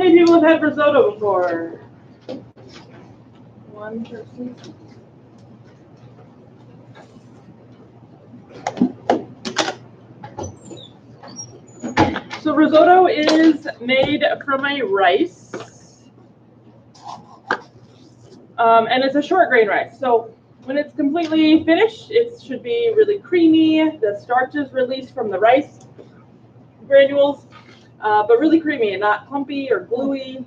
many people have had risotto before? One person. So risotto is made from a rice, and it's a short grain rice. So when it's completely finished, it should be really creamy. The starch is released from the rice granules, but really creamy and not clumpy or gluey,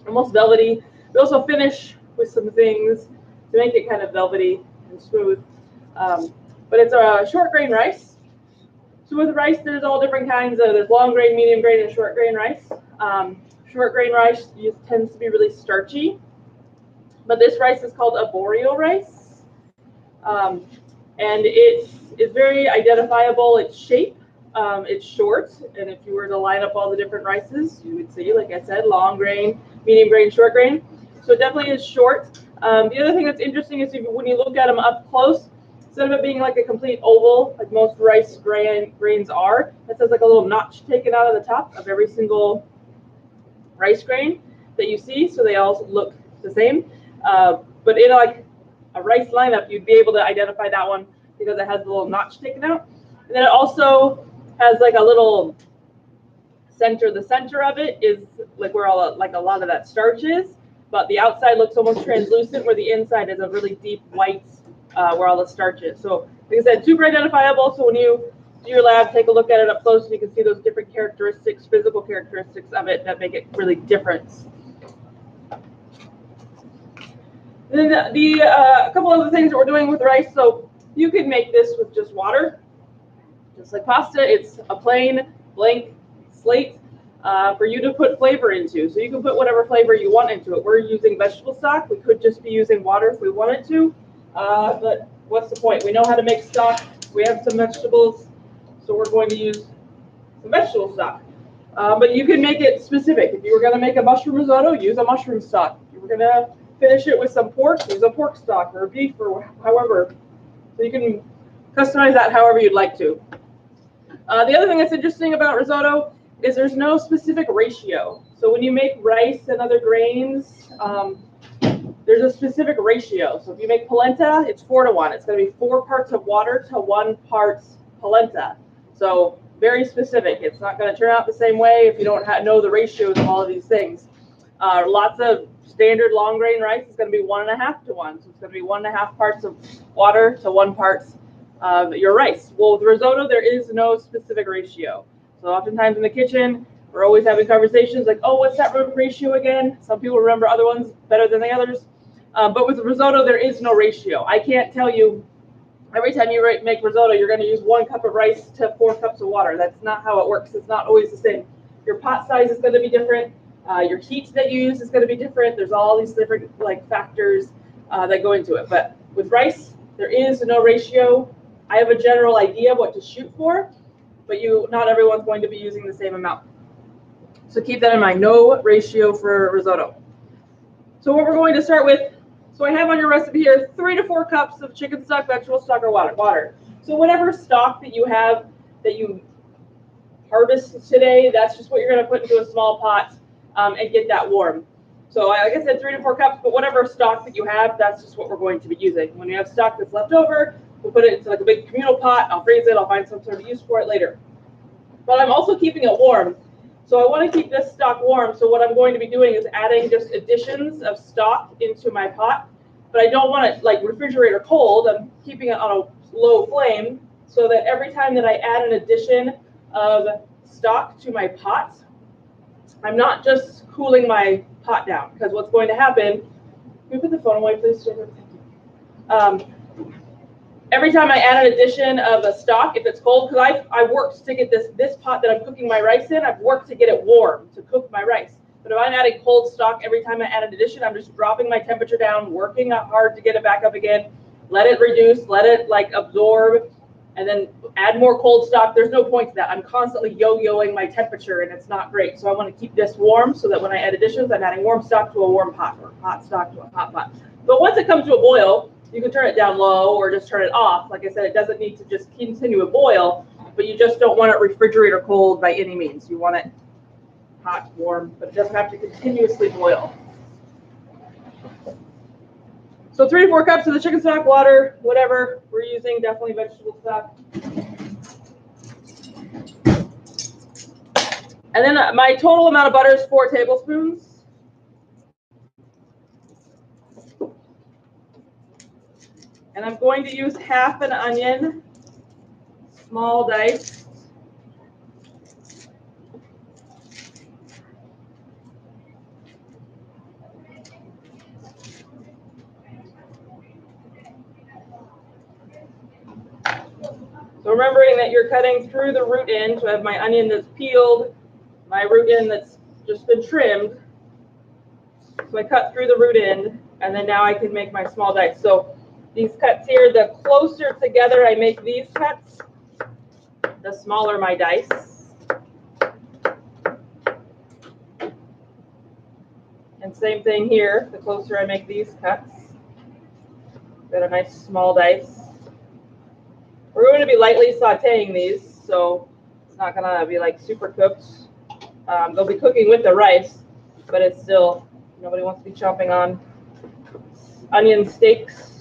almost velvety. We also finish with some things to make it kind of velvety and smooth. But it's a short grain rice. So with rice, there's all different kinds of, there's long grain, medium grain, and short grain rice. Short grain rice tends to be really starchy, but this rice is called arborio rice. And it is very identifiable. Its shape, it's short, and if you were to line up all the different rices, you would see, like I said, long grain, medium grain, short grain. So it definitely is short. The other thing that's interesting is when you look at them up close, instead of it being like a complete oval, like most rice grains are, it says like a little notch taken out of the top of every single rice grain that you see, so they all look the same. But in like a rice lineup, you'd be able to identify that one because it has a little notch taken out. And then it also has like a little center. The center of it is like where a lot of that starch is, but the outside looks almost translucent, where the inside is a really deep white, where all the starch is. So like I said, super identifiable. So when you do your lab, take a look at it up close, and you can see those different characteristics, physical characteristics of it that make it really different. Then a couple other things that we're doing with rice. So you could make this with just water, just like pasta. It's a plain blank slate for you to put flavor into. So you can put whatever flavor you want into it. We're using vegetable stock. We could just be using water if we wanted to, but what's the point? We know how to make stock. We have some vegetables, so we're going to use some vegetable stock. But you can make it specific. If you were going to make a mushroom risotto, use a mushroom stock. If you were going to finish it with some pork, use a pork stock or beef or however. So you can customize that however you'd like to. The other thing that's interesting about risotto is there's no specific ratio. So when you make rice and other grains, there's a specific ratio. So if you make polenta, it's 4-to-1. It's going to be 4 parts of water to 1 part polenta. So very specific. It's not going to turn out the same way if you don't know the ratios of all of these things. Lots of standard long grain rice is going to be 1.5-to-1. So it's going to be 1.5 parts of water to 1 part of your rice. Well, with risotto, there is no specific ratio. So oftentimes in the kitchen, we're always having conversations like, oh, what's that ratio again? Some people remember other ones better than the others. But with risotto, there is no ratio. I can't tell you every time you make risotto, you're going to use 1 cup of rice to 4 cups of water. That's not how it works. It's not always the same. Your pot size is going to be different. Your heat that you use is going to be different. There's all these different factors that go into it. But with rice, there is no ratio. I have a general idea of what to shoot for, but not everyone's going to be using the same amount. So keep that in mind. No ratio for risotto. So what we're going to start with, so I have on your recipe here 3 to 4 cups of chicken stock, vegetable stock, or water. So whatever stock that you have that you harvest today, that's just what you're going to put into a small pot and get that warm. So like I said, 3 to 4 cups, but whatever stock that you have, that's just what we're going to be using. When you have stock that's left over, we'll put it into like a big communal pot. I'll freeze it. I'll find some sort of use for it later. But I'm also keeping it warm. So I want to keep this stock warm. So what I'm going to be doing is adding just additions of stock into my pot. But I don't want it like refrigerator cold. I'm keeping it on a low flame so that every time that I add an addition of stock to my pot, I'm not just cooling my pot down. Because what's going to happen, can you put the phone away, please? Every time I add an addition of a stock, if it's cold, because I worked to get this pot that I'm cooking my rice in, I've worked to get it warm to cook my rice. But if I'm adding cold stock every time I add an addition, I'm just dropping my temperature down, working hard to get it back up again, let it reduce, let it absorb, and then add more cold stock. There's no point to that. I'm constantly yo-yoing my temperature, and it's not great. So I want to keep this warm so that when I add additions, I'm adding warm stock to a warm pot or hot stock to a hot pot. But once it comes to a boil, you can turn it down low or just turn it off. Like I said, it doesn't need to just continue to boil, but you just don't want it refrigerator cold by any means. You want it hot, warm, but it doesn't have to continuously boil. So 3 to 4 cups of the chicken stock, water, whatever we're using, definitely vegetable stock. And then my total amount of butter is 4 tablespoons. And I'm going to use half an onion, small dice. So remembering that you're cutting through the root end, so I have my onion that's peeled, my root end that's just been trimmed. So I cut through the root end, and then now I can make my small dice. So these cuts here, the closer together I make these cuts, the smaller my dice. And same thing here, the closer I make these cuts, got a nice small dice. We're going to be lightly sauteing these, so it's not going to be like super cooked. They'll be cooking with the rice, but it's still, nobody wants to be chomping on onion steaks.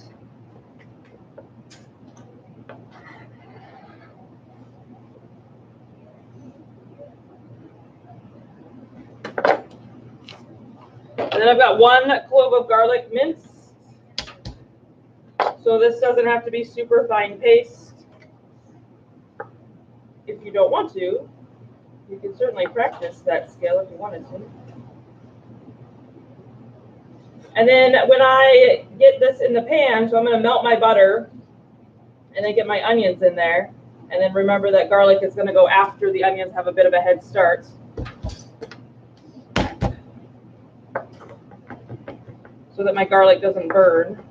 And then I've got 1 clove of garlic minced. So this doesn't have to be super fine paste. If you don't want to, you can certainly practice that skill if you wanted to. And then when I get this in the pan, so I'm going to melt my butter and then get my onions in there. And then remember that garlic is going to go after the onions have a bit of a head start. So that my garlic doesn't burn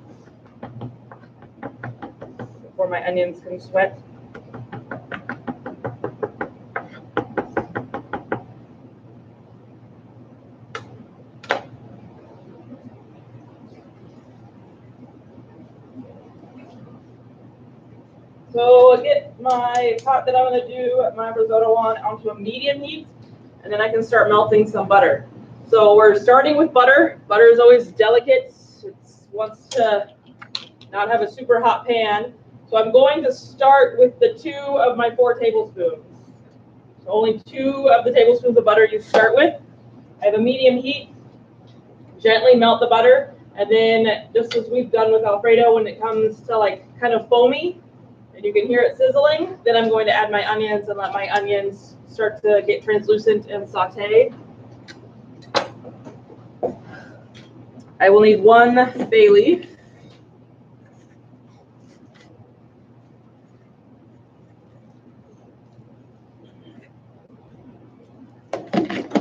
before my onions can sweat. So I'll get my pot that I'm going to do my risotto on onto a medium heat, and then I can start melting some butter. So we're starting with butter. Butter is always delicate. It wants to not have a super hot pan. So I'm going to start with the 2 of my 4 tablespoons. So only 2 of the tablespoons of butter you start with. I have a medium heat. Gently melt the butter, and then just as we've done with Alfredo, when it comes to like kind of foamy, and you can hear it sizzling, then I'm going to add my onions and let my onions start to get translucent and saute. I will need 1 bay leaf.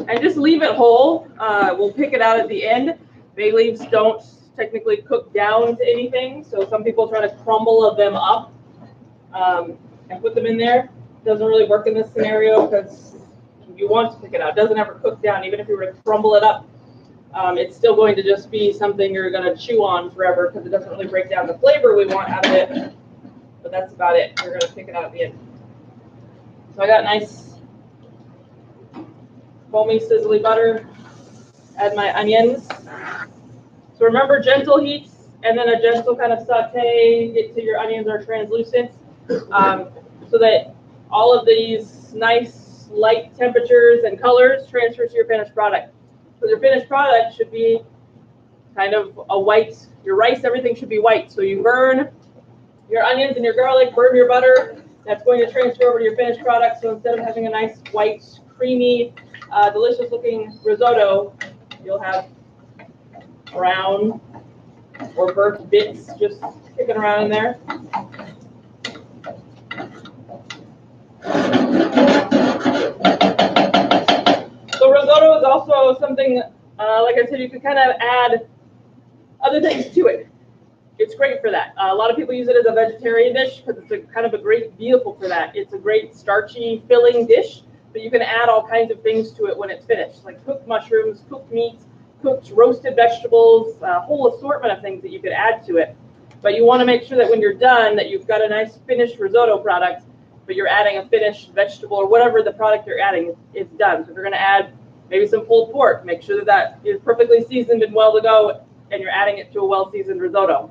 And just leave it whole. We'll pick it out at the end. Bay leaves don't technically cook down to anything, so some people try to crumble them up and put them in there. It doesn't really work in this scenario because you want to pick it out. It doesn't ever cook down. Even if you were to crumble it up, it's still going to just be something you're going to chew on forever because it doesn't really break down the flavor we want out of it. But that's about it. We're going to pick it out at the end. So I got nice foamy, sizzly butter. Add my onions. So remember, gentle heat and then a gentle kind of saute, get till your onions are translucent, so that all of these nice light temperatures and colors transfer to your finished product. So your finished product should be kind of a white, your rice, everything should be white. So you burn your onions and your garlic, burn your butter, that's going to transfer over to your finished product. So instead of having a nice white, creamy, delicious looking risotto, you'll have brown or burnt bits just kicking around in there. So risotto is also something, like I said, you can kind of add other things to it. It's great for that. A lot of people use it as a vegetarian dish because it's a kind of a great vehicle for that. It's a great starchy, filling dish, but you can add all kinds of things to it when it's finished, like cooked mushrooms, cooked meat, cooked roasted vegetables, a whole assortment of things that you could add to it. But you want to make sure that when you're done that you've got a nice finished risotto product, but you're adding a finished vegetable or whatever the product you're adding is done. So if you're going to add Maybe some pulled pork. Make sure that that is perfectly seasoned and well to go, and you're adding it to a well-seasoned risotto,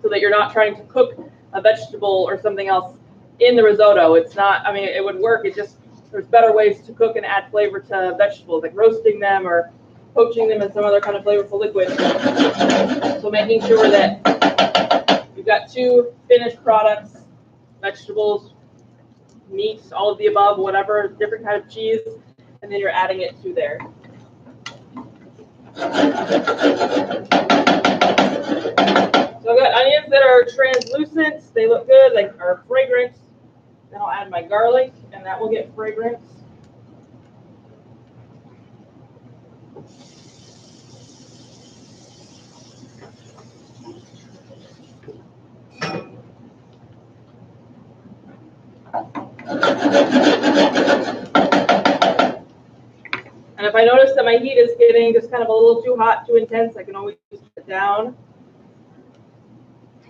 so that you're not trying to cook a vegetable or something else in the risotto. It's not, I mean, it would work. It just, there's better ways to cook and add flavor to vegetables, like roasting them or poaching them in some other kind of flavorful liquid. So making sure that you've got two finished products, vegetables, meat, all of the above, whatever, different kind of cheese, and then you're adding it to there. So I've got onions that are translucent. They look good, they are fragrant. Then I'll add my garlic, and that will get fragrance. And if I notice that my heat is getting just kind of a little too hot, too intense, I can always put it down.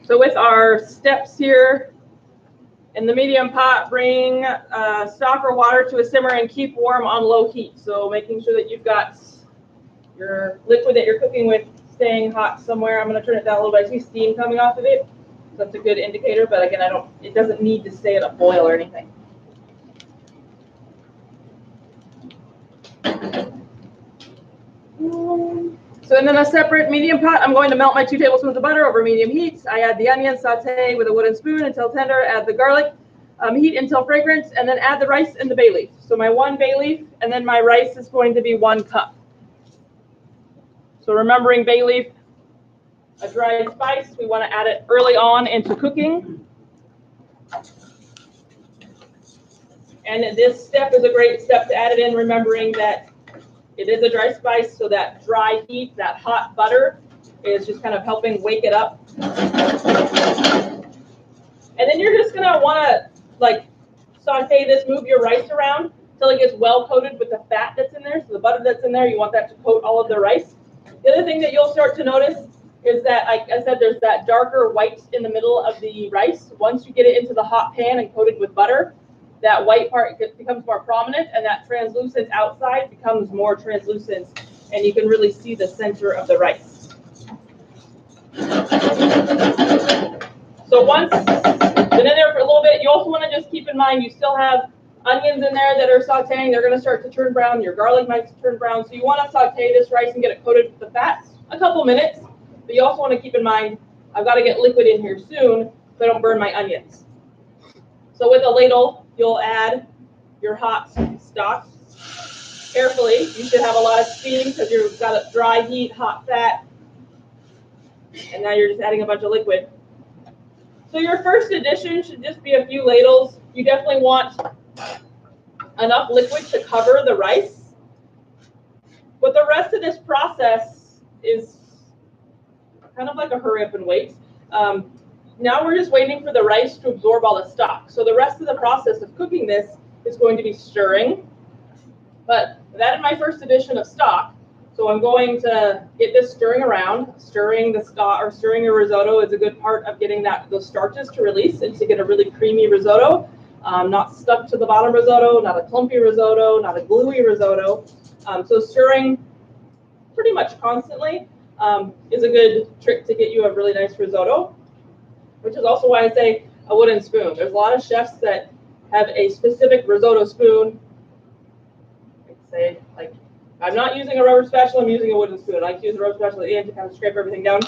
So with our steps here, in the medium pot, bring stock or water to a simmer and keep warm on low heat. So making sure that you've got your liquid that you're cooking with staying hot somewhere. I'm going to turn it down a little bit. I see steam coming off of it. So that's a good indicator, but again, it doesn't need to stay at a boil or anything. So in a separate medium pot, I'm going to melt my 2 tablespoons of butter over medium heat. I add the onions, saute with a wooden spoon until tender, add the garlic, heat until fragrant, and then add the rice and the bay leaf. So my 1 bay leaf, and then my rice is going to be 1 cup. So remembering bay leaf, a dry spice, we want to add it early on into cooking. And this step is a great step to add it in, remembering that it is a dry spice, so that dry heat, that hot butter, is just kind of helping wake it up. And then you're just going to want to, like, saute this, move your rice around until it gets well coated with the fat that's in there. So the butter that's in there, you want that to coat all of the rice. The other thing that you'll start to notice is that, like I said, there's that darker white in the middle of the rice. Once you get it into the hot pan and coated with butter, that white part becomes more prominent, and that translucent outside becomes more translucent, and you can really see the center of the rice. So once it's been in there for a little bit, you also want to just keep in mind you still have onions in there that are sauteing. They're going to start to turn brown. Your garlic might turn brown. So you want to saute this rice and get it coated with the fats a couple minutes, but you also want to keep in mind I've got to get liquid in here soon so I don't burn my onions. So with a ladle, you'll add your hot stock carefully. You should have a lot of steam because you've got a dry heat, hot fat, and now you're just adding a bunch of liquid. So your first addition should just be a few ladles. You definitely want enough liquid to cover the rice. But the rest of this process is kind of like a hurry up and wait. Now we're just waiting for the rice to absorb all the stock. So the rest of the process of cooking this is going to be stirring. But that is my first addition of stock. So I'm going to get this stirring around. Stirring the stock or stirring your risotto is a good part of getting those starches to release and to get a really creamy risotto. Not stuck to the bottom risotto, not a clumpy risotto, not a gluey risotto. So stirring pretty much constantly is a good trick to get you a really nice risotto, which is also why I say a wooden spoon. There's a lot of chefs that have a specific risotto spoon. I'd say, like, I'm not using a rubber spatula, I'm using a wooden spoon. I like to use a rubber spatula at the end to kind of scrape everything down.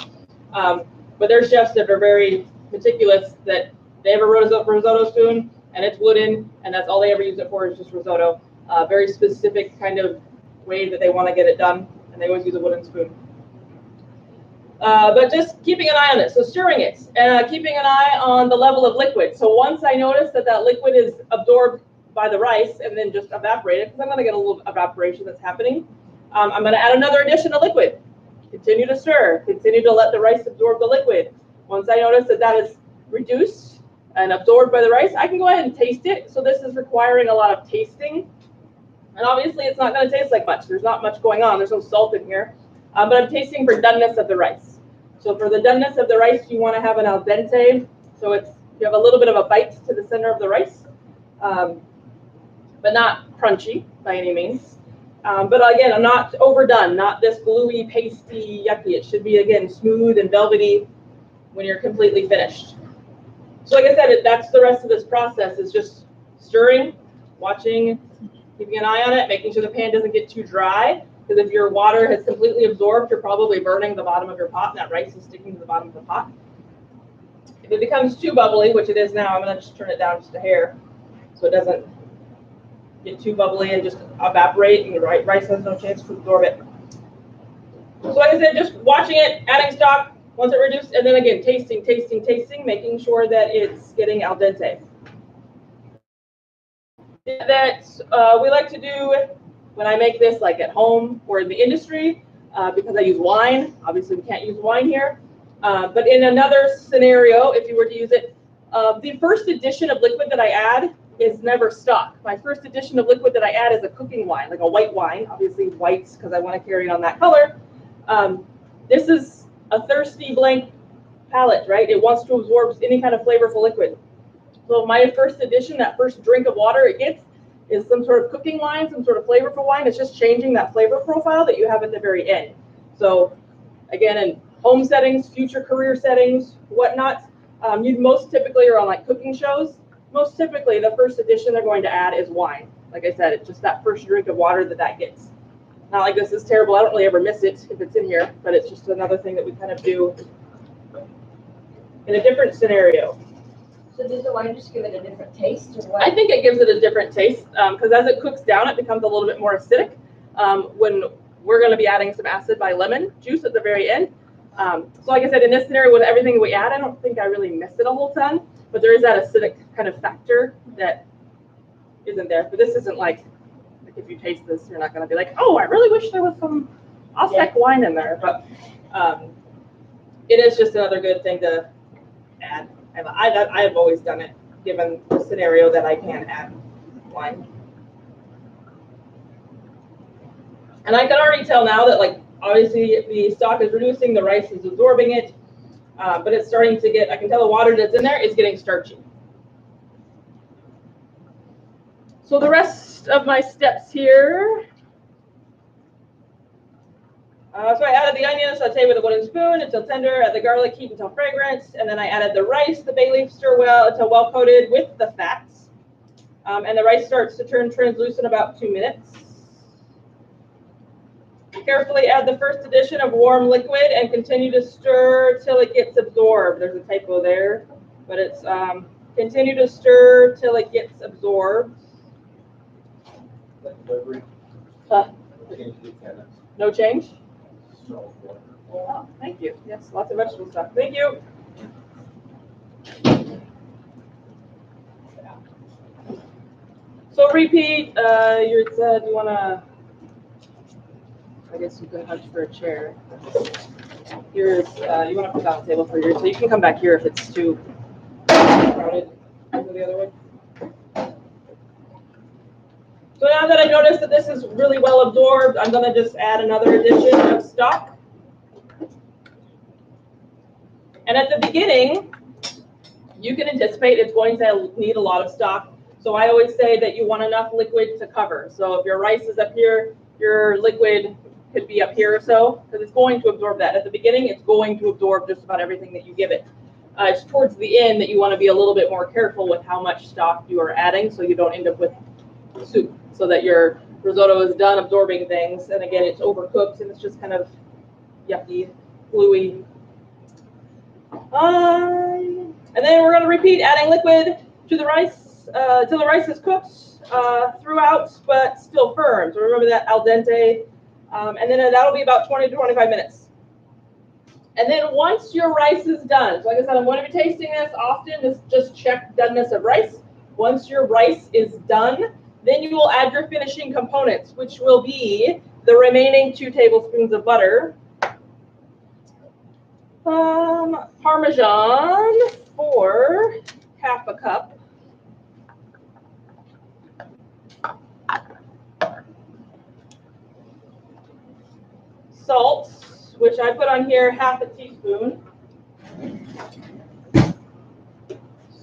But there's chefs that are very meticulous that they have a risotto spoon and it's wooden, and that's all they ever use it for is just risotto. Very specific kind of way that they want to get it done, and they always use a wooden spoon. But just keeping an eye on it, so stirring it, keeping an eye on the level of liquid. So once I notice that that liquid is absorbed by the rice and then just evaporated, because I'm going to get a little evaporation that's happening, I'm going to add another addition of liquid. Continue to stir, continue to let the rice absorb the liquid. Once I notice that that is reduced and absorbed by the rice, I can go ahead and taste it. So this is requiring a lot of tasting. And obviously it's not going to taste like much. There's not much going on. There's no salt in here. But I'm tasting for doneness of the rice. So for the doneness of the rice, you want to have an al dente. So you have a little bit of a bite to the center of the rice, but not crunchy by any means. But again, I'm not overdone, not this gluey, pasty, yucky. It should be, again, smooth and velvety when you're completely finished. So like I said, that's the rest of this process, is just stirring, watching, keeping an eye on it, making sure the pan doesn't get too dry. Because if your water has completely absorbed, you're probably burning the bottom of your pot, and that rice is sticking to the bottom of the pot. If it becomes too bubbly, which it is now, I'm going to just turn it down just a hair so it doesn't get too bubbly and just evaporate, and the rice has no chance to absorb it. So like I said, just watching it, adding stock once it reduces, and then again, tasting, making sure that it's getting al dente. That we like to do when I make this, like at home or in the industry, because I use wine. Obviously, we can't use wine here. But in another scenario, if you were to use it, the first addition of liquid that I add is never stock. My first addition of liquid that I add is a cooking wine, like a white wine, obviously whites because I want to carry on that color. This is a thirsty blank palate, right? It wants to absorb any kind of flavorful liquid. So my first addition, that first drink of water it gets, is some sort of cooking wine, some sort of flavorful wine. It's just changing that flavor profile that you have at the very end. So again, in home settings, future career settings, whatnot, you most typically are on like cooking shows. Most typically, the first addition they're going to add is wine. Like I said, it's just that first drink of water that gets. Not like this is terrible. I don't really ever miss it if it's in here, but it's just another thing that we kind of do in a different scenario. So does the wine just give it a different taste, or what? I think it gives it a different taste because as it cooks down, it becomes a little bit more acidic. When we're going to be adding some acid by lemon juice at the very end. So like I said, in this scenario with everything we add, I don't think I really miss it a whole ton, but there is that acidic kind of factor that isn't there. But this isn't like if you taste this, you're not going to be like, oh, I really wish there was some Aztec wine in there. But it is just another good thing to add. I've always done it, given the scenario that I can add wine. And I can already tell now that, like, obviously the stock is reducing, the rice is absorbing it, but it's starting to get, I can tell the water that's in there is getting starchy. So the rest of my steps here. So I added the onion, saute with a wooden spoon until tender, add the garlic, heat until fragrant, and then I added the rice, the bay leaf, stir well until well coated with the fats. And the rice starts to turn translucent about 2 minutes. Carefully add the first addition of warm liquid and continue to stir till it gets absorbed. There's a typo there, but it's continue to stir till it gets absorbed. No change? Oh, thank you. Yes, lots of vegetable stuff. Thank you. So repeat. You said you want to. I guess you can hunt for a chair. Here's. You want to put down a table for yours, so you can come back here if it's too crowded. Go the other way. So now that I noticed that this is really well absorbed, I'm going to just add another addition of stock. And at the beginning, you can anticipate it's going to need a lot of stock. So I always say that you want enough liquid to cover. So if your rice is up here, your liquid could be up here or so, because it's going to absorb that. At the beginning, it's going to absorb just about everything that you give it. It's towards the end that you want to be a little bit more careful with how much stock you are adding so you don't end up with soup, so that your risotto is done absorbing things. And again, it's overcooked and it's just kind of yucky, gluey. And then we're going to repeat adding liquid to the rice till the rice is cooked throughout, but still firm. So remember that al dente. And then that'll be about 20 to 25 minutes. And then once your rice is done, so like I said, I'm going to be tasting this often. Just check doneness of rice. Once your rice is done, then you will add your finishing components, which will be the remaining 2 tablespoons of butter, Parmesan for half a cup, salt, which I put on here half a teaspoon,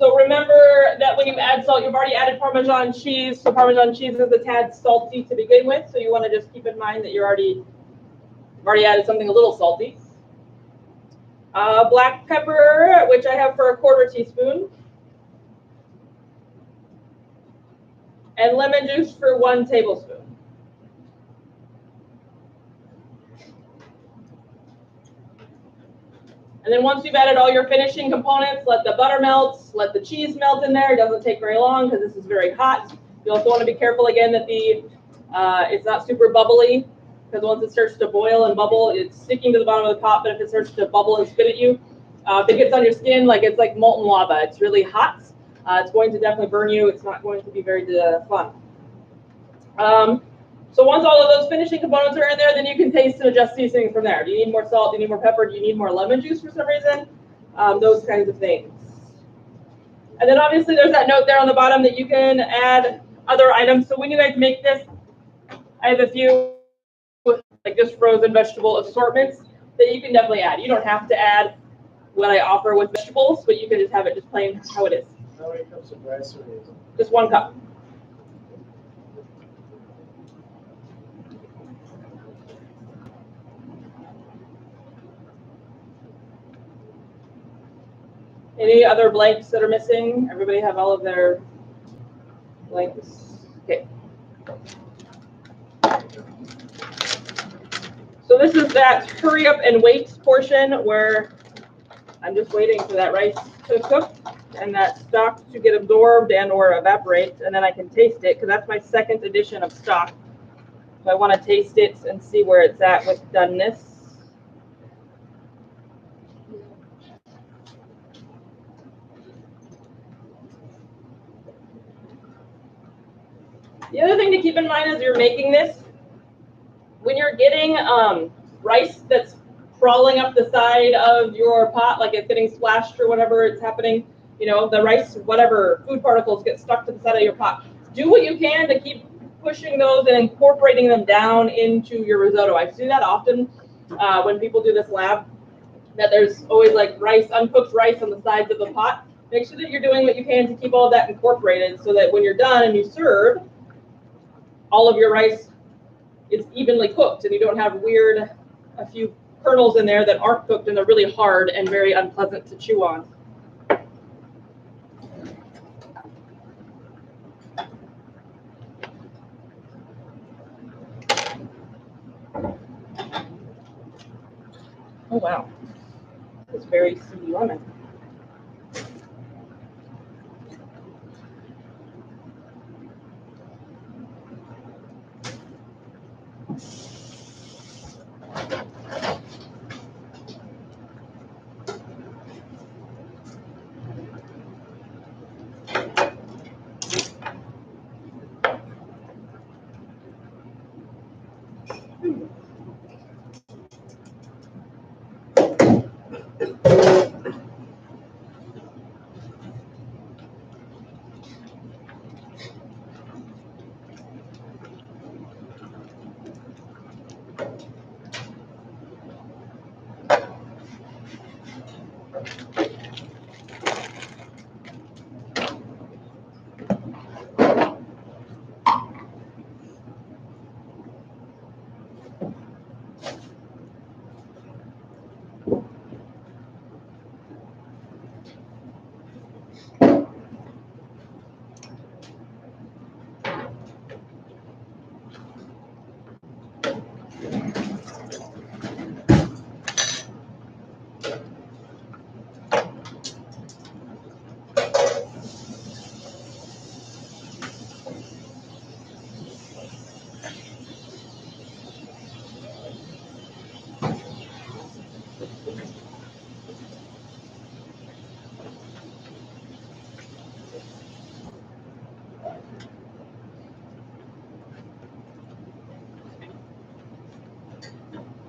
So remember that when you add salt, you've already added Parmesan cheese. So Parmesan cheese is a tad salty to begin with. So you want to just keep in mind that you've already added something a little salty. Black pepper, which I have for 1/4 teaspoon. And lemon juice for 1 tablespoon. And then once you've added all your finishing components, let the butter melt, let the cheese melt in there. It doesn't take very long because this is very hot. You also want to be careful again that it's not super bubbly, because once it starts to boil and bubble, it's sticking to the bottom of the pot. But if it starts to bubble and spit at you, if it gets on your skin, it's like molten lava. It's really hot. It's going to definitely burn you. It's not going to be very fun. So once all of those finishing components are in there, then you can taste and adjust seasonings from there. Do you need more salt? Do you need more pepper? Do you need more lemon juice for some reason? Those kinds of things. And then obviously there's that note there on the bottom that you can add other items. So when you guys make this, I have a few just frozen vegetable assortments that you can definitely add. You don't have to add what I offer with vegetables, but you can just have it just plain how it is. How many cups of rice are you using? Just 1 cup. Any other blanks that are missing? Everybody have all of their blanks? Okay. So this is that hurry up and wait portion where I'm just waiting for that rice to cook and that stock to get absorbed and or evaporate, and then I can taste it because that's my second addition of stock. So I want to taste it and see where it's at with doneness. The other thing to keep in mind as you're making this, when you're getting rice that's crawling up the side of your pot, like it's getting splashed or whatever it's happening, the rice, whatever food particles get stuck to the side of your pot. Do what you can to keep pushing those and incorporating them down into your risotto. I see that often when people do this lab, that there's always rice, uncooked rice on the sides of the pot. Make sure that you're doing what you can to keep all of that incorporated so that when you're done and you serve, all of your rice is evenly cooked and you don't have a few kernels in there that aren't cooked and they're really hard and very unpleasant to chew on. Oh wow, it's very seedy lemon.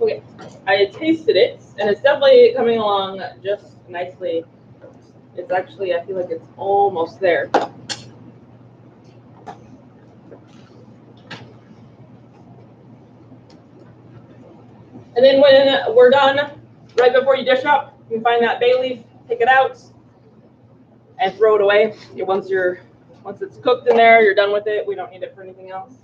Okay, I tasted it, and it's definitely coming along just nicely. It's actually, I feel like it's almost there. And then when we're done, right before you dish up, you can find that bay leaf, take it out, and throw it away. Once it's cooked in there, you're done with it. We don't need it for anything else.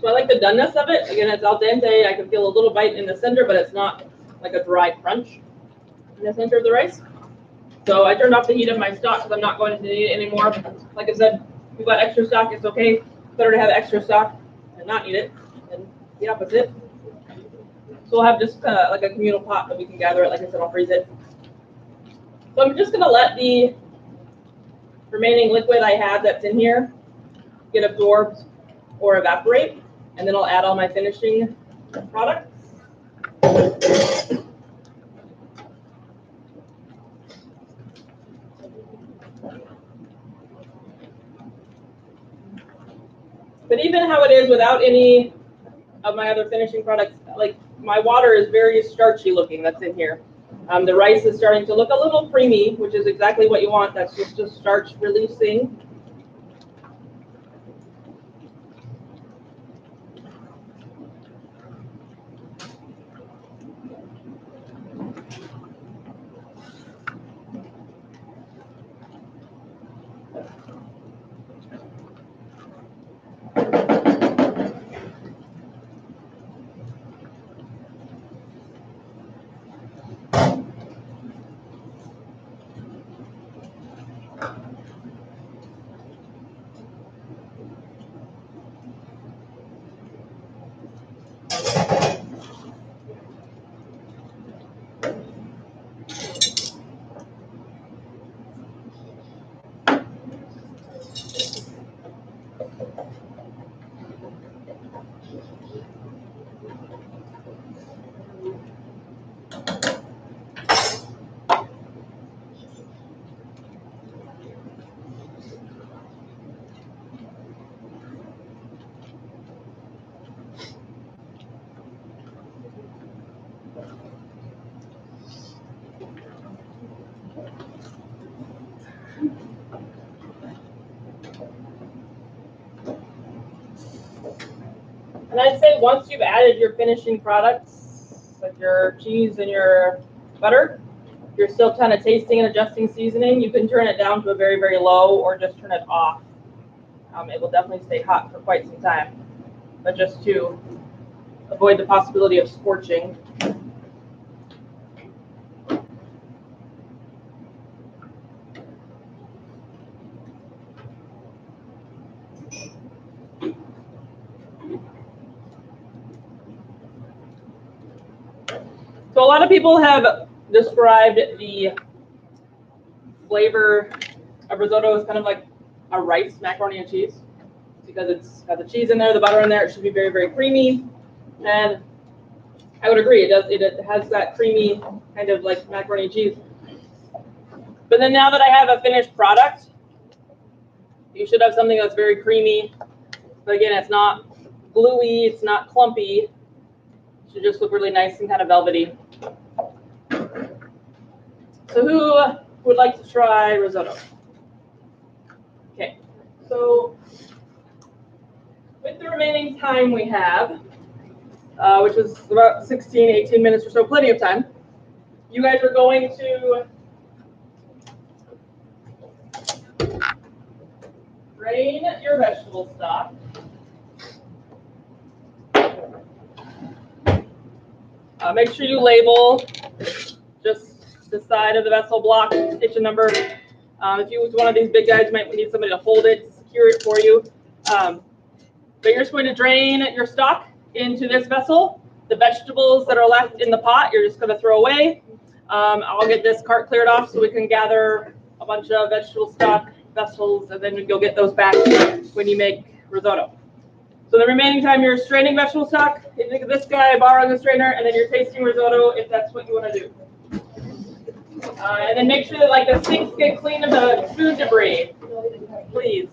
So I like the doneness of it. Again, it's al dente. I can feel a little bite in the center, but it's not like a dry crunch in the center of the rice. So I turned off the heat of my stock because I'm not going to need it anymore. Like I said, if you've got extra stock, it's okay. Better to have extra stock and not eat it than the opposite. So we'll have just like a communal pot that we can gather it. Like I said, I'll freeze it. So I'm just going to let the remaining liquid I have that's in here get absorbed or evaporate. And then I'll add all my finishing products. But even how it is without any of my other finishing products, like my water is very starchy looking that's in here. The rice is starting to look a little creamy, which is exactly what you want. That's just a starch releasing. And I'd say once you've added your finishing products, like your cheese and your butter, if you're still kind of tasting and adjusting seasoning, you can turn it down to a very, very low or just turn it off. It will definitely stay hot for quite some time, but just to avoid the possibility of scorching. So a lot of people have described the flavor of risotto as kind of like a rice macaroni and cheese because it's got the cheese in there, the butter in there. It should be very, very creamy. And I would agree, it does. It has that creamy kind of like macaroni and cheese. But then now that I have a finished product, you should have something that's very creamy. But again, it's not gluey, it's not clumpy. It should just look really nice and kind of velvety. So who would like to try risotto? Okay, so with the remaining time we have, which is about 16, 18 minutes or so, plenty of time, you guys are going to drain your vegetable stock. Make sure you label just the side of the vessel, block, kitchen number. If you use one of these big guys, you might need somebody to hold it, secure it for you. But you're just going to drain your stock into this vessel. The vegetables that are left in the pot, you're just going to throw away. I'll get this cart cleared off so we can gather a bunch of vegetable stock vessels, and then you'll get those back when you make risotto. So the remaining time you're straining vegetable stock, you think of this guy borrowing the strainer, and then you're tasting risotto if that's what you want to do. And then make sure that like the sinks get clean of the food debris, please.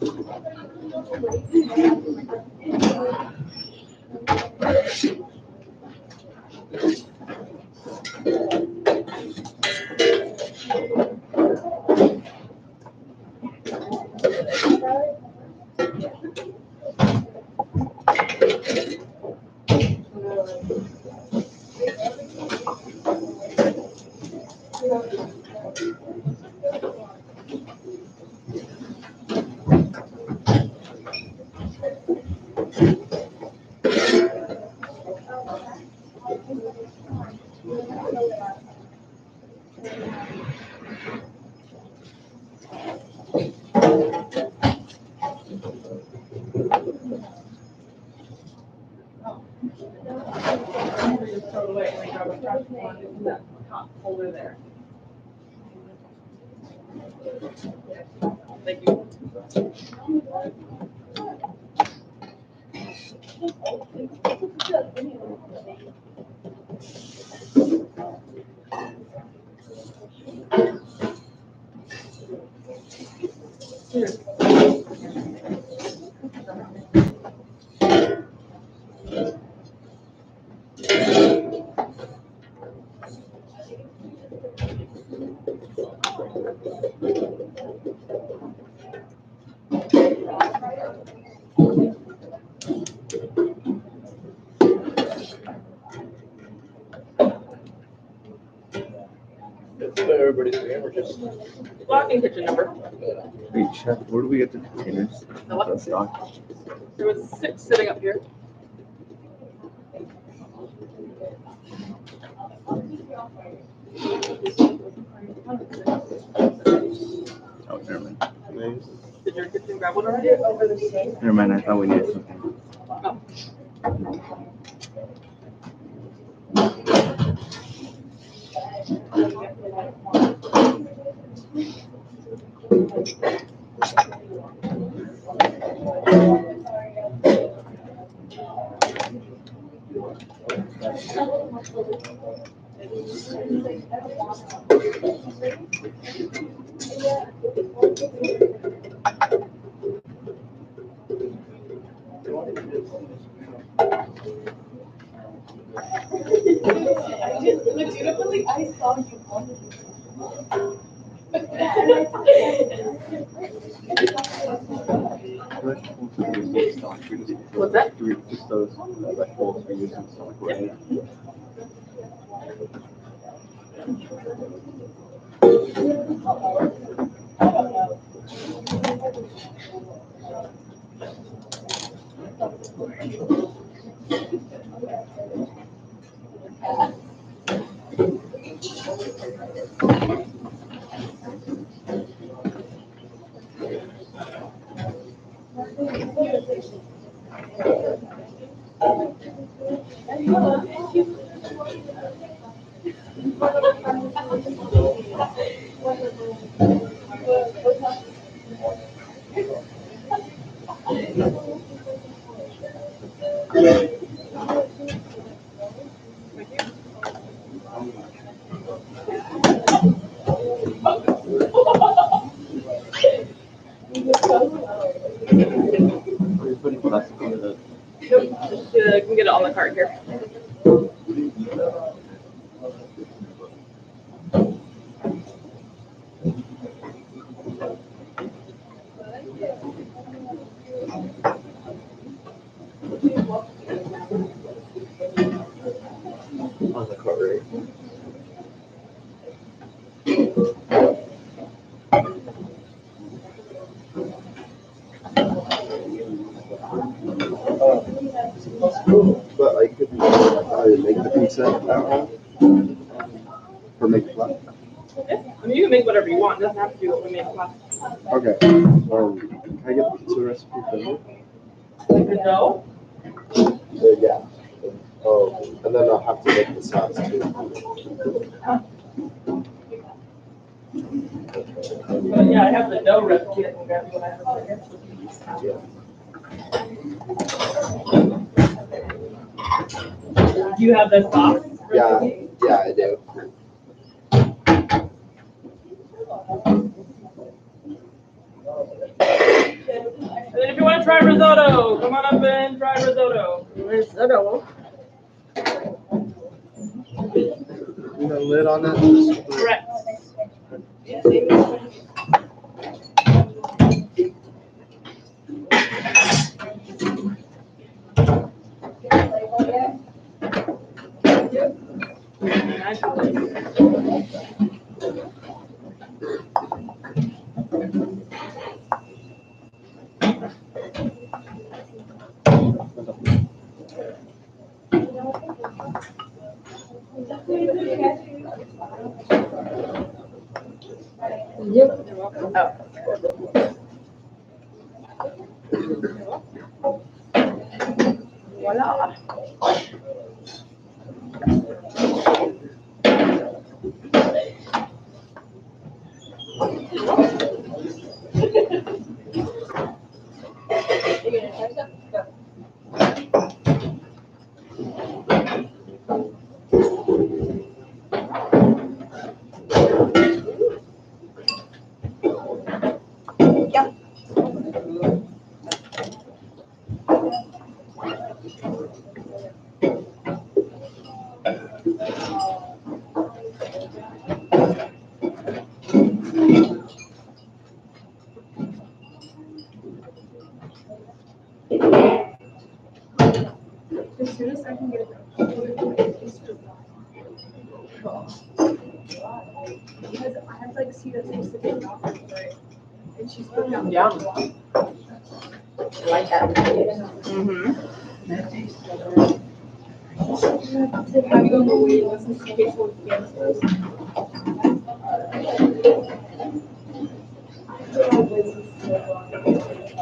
Just throw it away and grab a trash can in that top folder there. Thank you. Everybody's name or just Blocking kitchen number. Hey, Chef, where do we get the containers? The what? The stock? There was 6 sitting up here. Oh, never mind. Did your kitchen grab one already? Over the sink. Never mind, I thought we needed something. Oh. Legitimately, I saw you on the What's that? Do we just those vegetables we use in stock, right? We're putting plastic over the. Nope, just can get it on the cart here. On the cart, right? But I could make the pizza set at home for making pasta? Yeah. I mean, you can make whatever you want. It doesn't have to be what we made pasta. Okay. Can I get the pizza recipe from you? Like the dough. Yeah. Oh, and then I'll have to make the sauce too. But yeah, I have the dough recipe. I can grab you when I have it here. Do you have the sauce? Yeah, recipe? yeah, I do. And then if you want to try risotto, come on up and try risotto. Risotto. The lid on that? Correct. Voila. As soon as I can get it because I have like see that specific doctor for it. And she's putting out Yum. like that. Mm-hmm. Have you ever waited in case one cancels?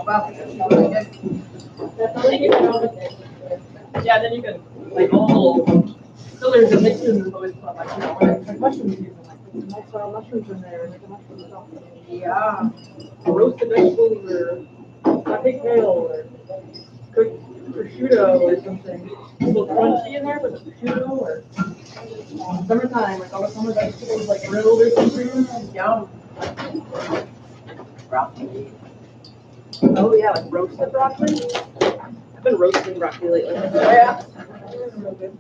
Wow, really good. Definitely keep it on. Yeah, then you can like all the little fillers and mixes is always fun. Like, you know, when it's like mushroom season, like put some nice mushrooms in there, make a mushroom sauce. Yeah. Roasted vegetables or sauteed kale or cooked prosciutto or something. A little crunchy in there with the prosciutto or summertime, like all the summer vegetables like grilled or something. Yum. Broccoli. Oh yeah, like roasted broccoli. I've been roasting broccoli lately. Oh yeah. Real good.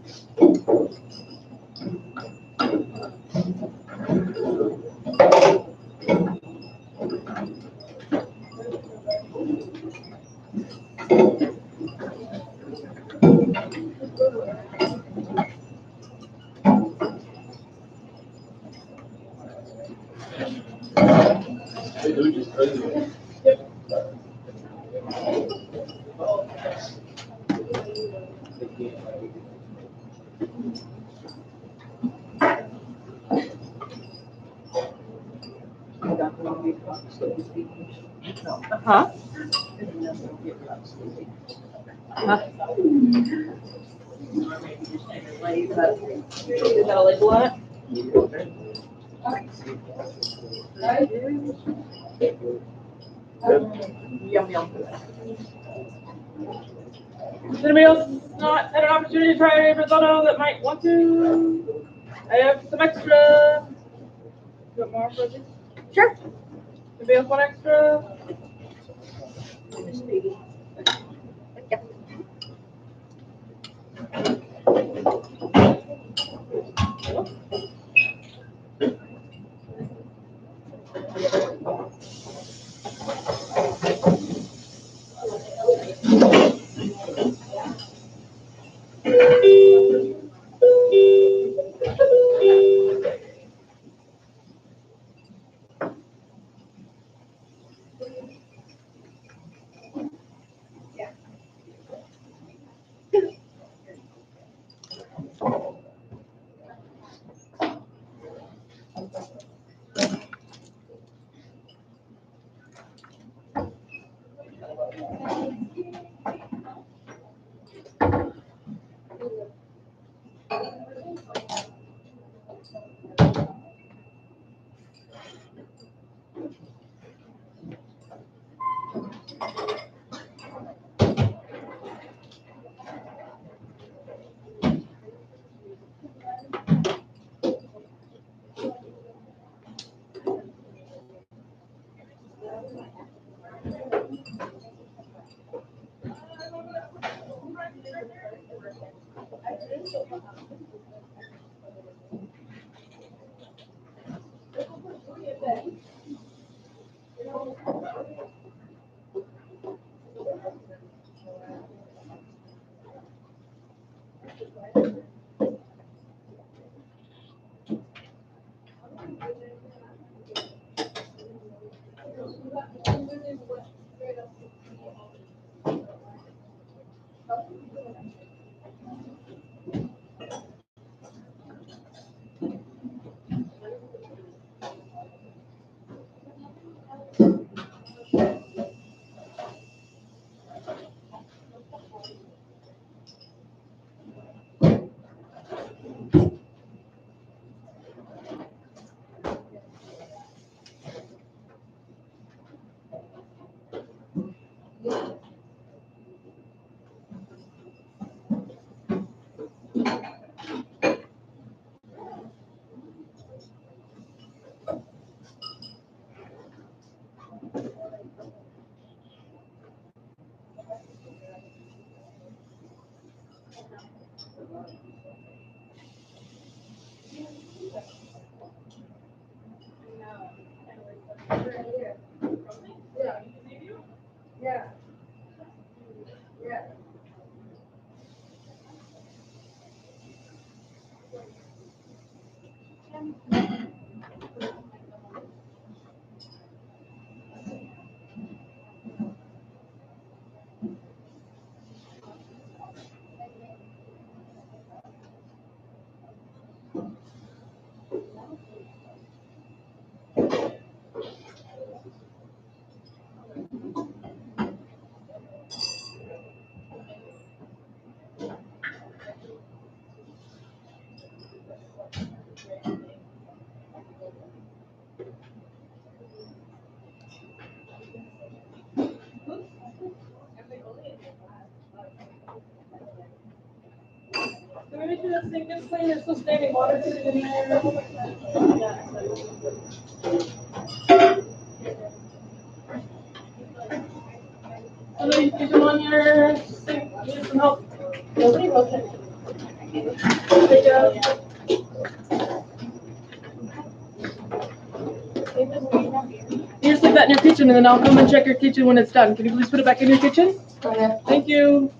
Huh? Is that a label on it? Yum yum. Does anybody else not had an opportunity to try risotto that might want to? I have some extra. You want more for this? Sure. Anybody else want extra? Yeah. Yeah. Can we make sure that sink is clean? There's still standing water sitting in there. And then you come on your sink. You need some help. Nobody will check. There you go. You just leave that in your kitchen and then I'll come and check your kitchen when it's done. Can you please put it back in your kitchen? Okay. Thank you.